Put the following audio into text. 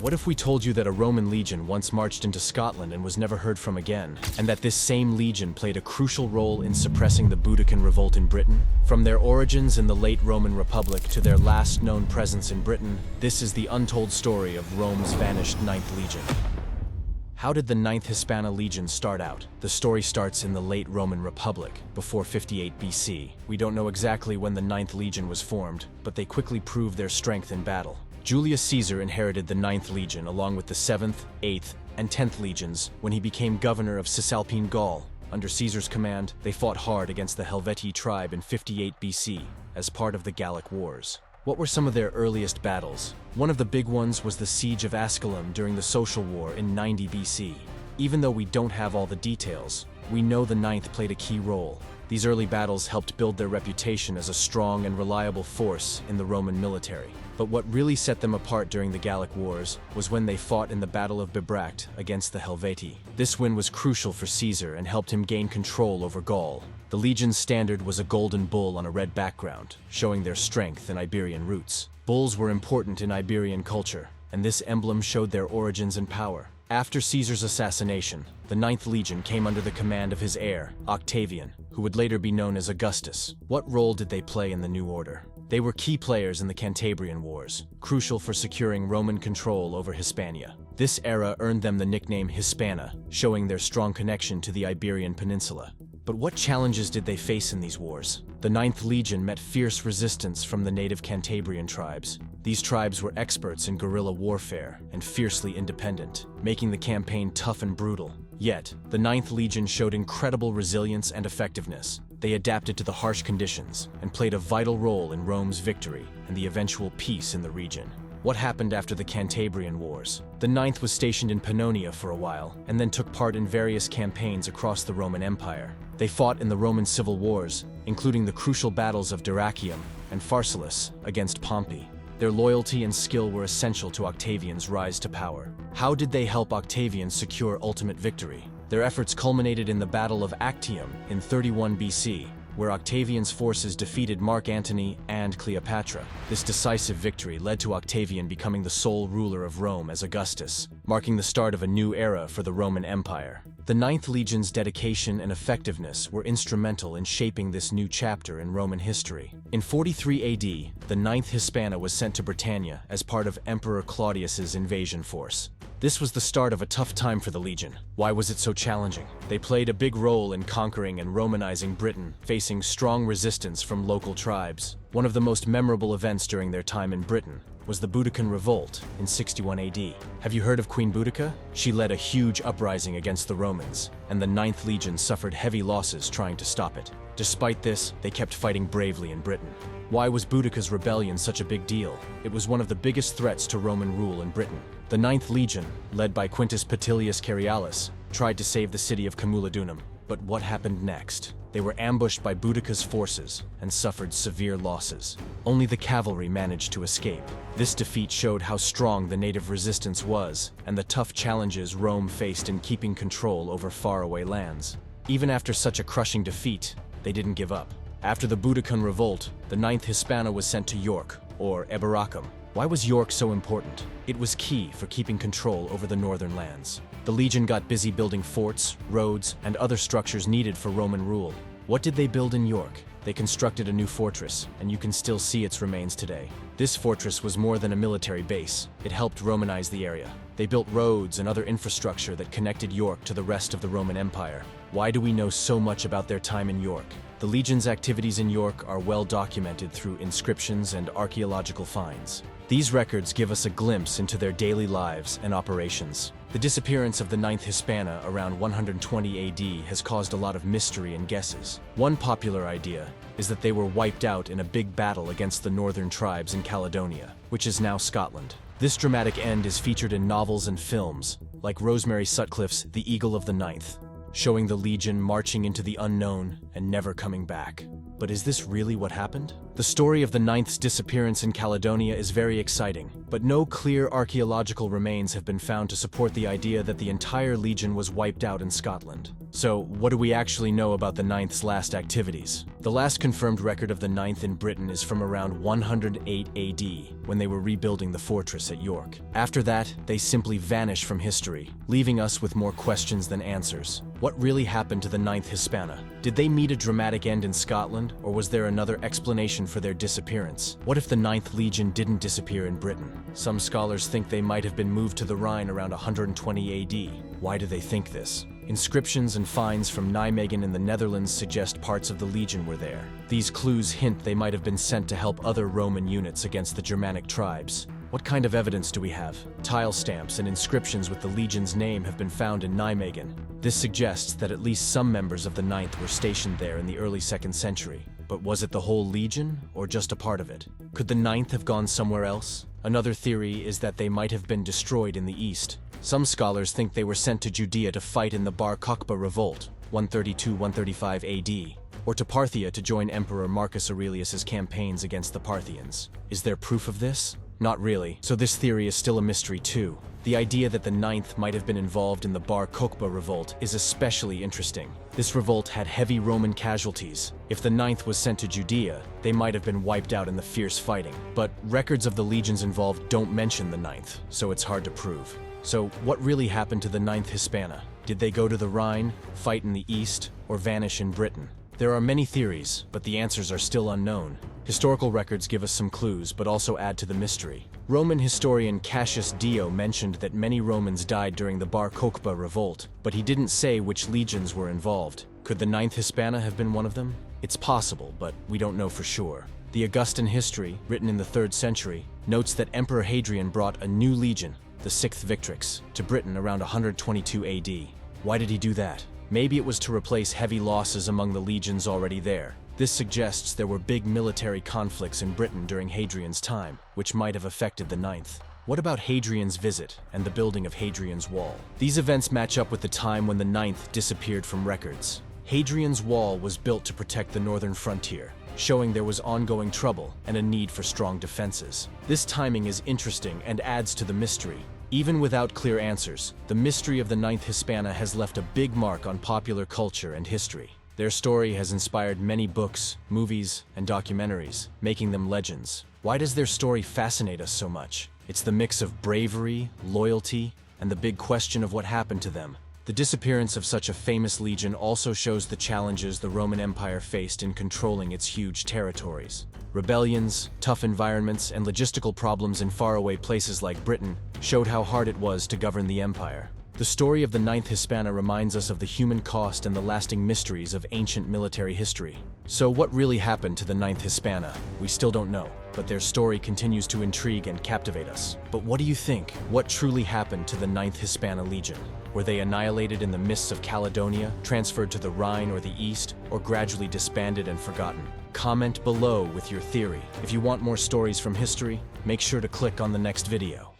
What if we told you that a Roman legion once marched into Scotland and was never heard from again, and that this same legion played a crucial role in suppressing the Boudican Revolt in Britain? From their origins in the late Roman Republic to their last known presence in Britain, this is the untold story of Rome's vanished Ninth Legion. How did the Ninth Hispana Legion start out? The story starts in the late Roman Republic, before 58 BC. We don't know exactly when the Ninth Legion was formed, but they quickly proved their strength in battle. Julius Caesar inherited the Ninth Legion along with the 7th, 8th, and 10th Legions when he became governor of Cisalpine Gaul. Under Caesar's command, they fought hard against the Helvetii tribe in 58 BC as part of the Gallic Wars. What were some of their earliest battles? One of the big ones was the Siege of Asculum during the Social War in 90 BC. Even though we don't have all the details, we know the Ninth played a key role. These early battles helped build their reputation as a strong and reliable force in the Roman military. But what really set them apart during the Gallic Wars was when they fought in the Battle of Bibracte against the Helvetii. This win was crucial for Caesar and helped him gain control over Gaul. The legion's standard was a golden bull on a red background, showing their strength and Iberian roots. Bulls were important in Iberian culture, and this emblem showed their origins and power. After Caesar's assassination, the Ninth Legion came under the command of his heir, Octavian, who would later be known as Augustus. What role did they play in the new order? They were key players in the Cantabrian Wars, crucial for securing Roman control over Hispania. This era earned them the nickname Hispana, showing their strong connection to the Iberian Peninsula. But what challenges did they face in these wars? The Ninth Legion met fierce resistance from the native Cantabrian tribes. These tribes were experts in guerrilla warfare and fiercely independent, making the campaign tough and brutal. Yet, the Ninth Legion showed incredible resilience and effectiveness. They adapted to the harsh conditions and played a vital role in Rome's victory and the eventual peace in the region. What happened after the Cantabrian Wars? The Ninth was stationed in Pannonia for a while, and then took part in various campaigns across the Roman Empire. They fought in the Roman civil wars, including the crucial battles of Dyrrhachium and Pharsalus against Pompey. Their loyalty and skill were essential to Octavian's rise to power. How did they help Octavian secure ultimate victory? Their efforts culminated in the Battle of Actium in 31 BC, where Octavian's forces defeated Mark Antony and Cleopatra. This decisive victory led to Octavian becoming the sole ruler of Rome as Augustus, marking the start of a new era for the Roman Empire. The Ninth Legion's dedication and effectiveness were instrumental in shaping this new chapter in Roman history. In 43 AD, the Ninth Hispana was sent to Britannia as part of Emperor Claudius's invasion force. This was the start of a tough time for the Legion. Why was it so challenging? They played a big role in conquering and Romanizing Britain, facing strong resistance from local tribes. One of the most memorable events during their time in Britain was the Boudican Revolt in 61 AD. Have you heard of Queen Boudica? She led a huge uprising against the Romans, and the Ninth Legion suffered heavy losses trying to stop it. Despite this, they kept fighting bravely in Britain. Why was Boudica's rebellion such a big deal? It was one of the biggest threats to Roman rule in Britain. The Ninth Legion, led by Quintus Petilius Cerialis, tried to save the city of Camulodunum. But what happened next? They were ambushed by Boudica's forces and suffered severe losses. Only the cavalry managed to escape. This defeat showed how strong the native resistance was and the tough challenges Rome faced in keeping control over faraway lands. Even after such a crushing defeat, they didn't give up. After the Boudican Revolt, the Ninth Hispana was sent to York, or Eboracum. Why was York so important? It was key for keeping control over the northern lands. The Legion got busy building forts, roads, and other structures needed for Roman rule. What did they build in York? They constructed a new fortress, and you can still see its remains today. This fortress was more than a military base. It helped Romanize the area. They built roads and other infrastructure that connected York to the rest of the Roman Empire. Why do we know so much about their time in York? The Legion's activities in York are well documented through inscriptions and archaeological finds. These records give us a glimpse into their daily lives and operations. The disappearance of the Ninth Hispana around 120 AD has caused a lot of mystery and guesses. One popular idea is that they were wiped out in a big battle against the northern tribes in Caledonia, which is now Scotland. This dramatic end is featured in novels and films, like Rosemary Sutcliffe's The Eagle of the Ninth, showing the Legion marching into the unknown and never coming back. But is this really what happened? The story of the Ninth's disappearance in Caledonia is very exciting, but no clear archaeological remains have been found to support the idea that the entire legion was wiped out in Scotland. So, what do we actually know about the Ninth's last activities? The last confirmed record of the Ninth in Britain is from around 108 AD, when they were rebuilding the fortress at York. After that, they simply vanish from history, leaving us with more questions than answers. What really happened to the Ninth Hispana? Did they meet a dramatic end in Scotland, or was there another explanation for their disappearance? What if the Ninth Legion didn't disappear in Britain? Some scholars think they might have been moved to the Rhine around 120 AD. Why do they think this? Inscriptions and finds from Nijmegen in the Netherlands suggest parts of the legion were there. These clues hint they might have been sent to help other Roman units against the Germanic tribes. What kind of evidence do we have? Tile stamps and inscriptions with the legion's name have been found in Nijmegen. This suggests that at least some members of the Ninth were stationed there in the early 2nd century. But was it the whole legion, or just a part of it? Could the Ninth have gone somewhere else? Another theory is that they might have been destroyed in the east. Some scholars think they were sent to Judea to fight in the Bar Kokhba Revolt, 132-135 AD, or to Parthia to join Emperor Marcus Aurelius's campaigns against the Parthians. Is there proof of this? Not really, so this theory is still a mystery too. The idea that the Ninth might have been involved in the Bar Kokhba Revolt is especially interesting. This revolt had heavy Roman casualties. If the Ninth was sent to Judea, they might have been wiped out in the fierce fighting. But records of the legions involved don't mention the Ninth, so it's hard to prove. So what really happened to the Ninth Hispana? Did they go to the Rhine, fight in the east, or vanish in Britain? There are many theories, but the answers are still unknown. Historical records give us some clues, but also add to the mystery. Roman historian Cassius Dio mentioned that many Romans died during the Bar Kokhba Revolt, but he didn't say which legions were involved. Could the Ninth Hispana have been one of them? It's possible, but we don't know for sure. The Augustan history, written in the 3rd century, notes that Emperor Hadrian brought a new legion, the 6th Victrix, to Britain around 122 AD. Why did he do that? Maybe it was to replace heavy losses among the legions already there. This suggests there were big military conflicts in Britain during Hadrian's time, which might have affected the Ninth. What about Hadrian's visit and the building of Hadrian's Wall? These events match up with the time when the Ninth disappeared from records. Hadrian's Wall was built to protect the northern frontier, showing there was ongoing trouble and a need for strong defenses. This timing is interesting and adds to the mystery. Even without clear answers, the mystery of the Ninth Hispana has left a big mark on popular culture and history. Their story has inspired many books, movies, and documentaries, making them legends. Why does their story fascinate us so much? It's the mix of bravery, loyalty, and the big question of what happened to them. The disappearance of such a famous legion also shows the challenges the Roman Empire faced in controlling its huge territories. Rebellions, tough environments, and logistical problems in faraway places like Britain showed how hard it was to govern the empire. The story of the Ninth Hispana reminds us of the human cost and the lasting mysteries of ancient military history. So what really happened to the Ninth Hispana? We still don't know, but their story continues to intrigue and captivate us. But what do you think? What truly happened to the Ninth Hispana Legion? Were they annihilated in the mists of Caledonia, transferred to the Rhine or the East, or gradually disbanded and forgotten? Comment below with your theory. If you want more stories from history, make sure to click on the next video.